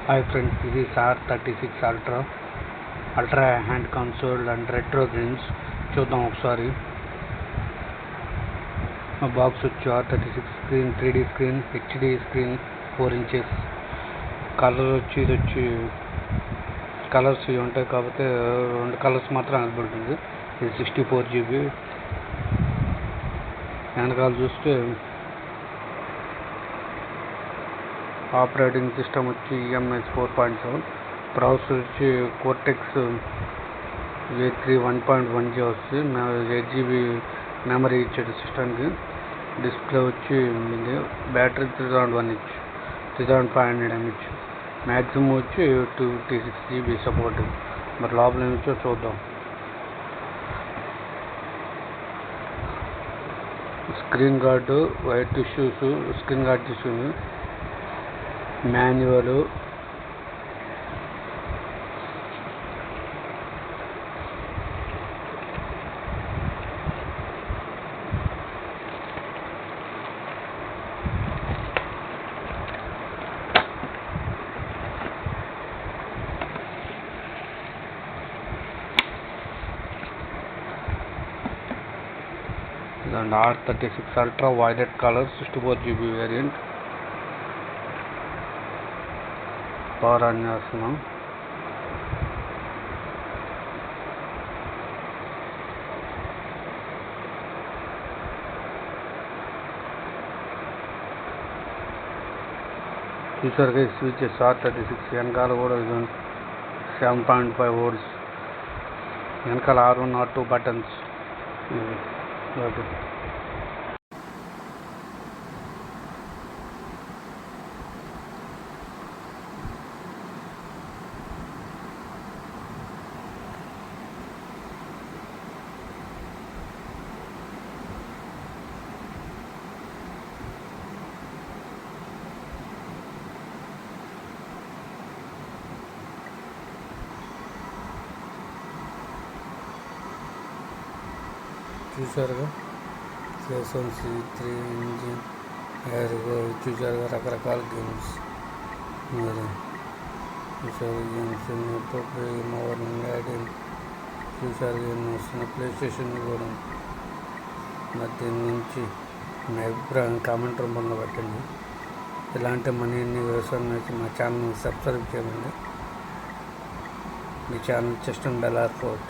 Hi friends, this is R36 Ultra hand console and retro games. చూద్దాం ఒకసారి. మా box వచ్చి R36 screen 3D screen HD screen 4 inches. Colour వచ్చి ఇది వచ్చి కలర్స్ ఇవి ఉంటాయి కాకపోతే 2 కలర్స్ మాత్రం అవైలబుల్. ఇది 64 GB. వెనకాల చూస్తే ఆపరేటింగ్ సిస్టమ్ వచ్చి EMS 4.7, ప్రాసెసర్ వచ్చి కోర్టెక్స్ A3 1.1G వస్తుంది. 8 GB మెమరీ ఇచ్చాడు సిస్టమ్కి. డిస్ప్లే వచ్చి బ్యాటరీ 3.1 inch 3500 mAh. మ్యాక్సిమం వచ్చి 256 GB సపోర్ట్. మరి లోపల ఏమిచ్చో చూద్దాం. Screen guard white tissues, screen guard టిష్యూని, manual, R36 Ultra violet color 64 GB variant. Power on చేస్తున్నాం. చూసారుగా ఈ స్విచెస్ R36. వెనకాల కూడా 7.5 volts. వెనకాల R1 R2 బటన్స్. చూసారుగా C3 ఇంజిన్ చూసారుగా రకరకాల గేమ్స్. మరి చూసారు గేమ్స్ మార్నింగ్ యాడింగ్ చూసారు గేమ్ వస్తున్న ప్లే స్టేషన్ కూడా. మరి దీని నుంచి మీ అభిప్రాయం కామెంట్ రూపంలో పెట్టండి. ఇలాంటి మనీని వ్యవసాయం మా ఛానల్ని సబ్స్క్రైబ్ చేయండి. మీ ఛానల్ సిస్టమ్ బెల్ ఆర్ ఫోర్ట్.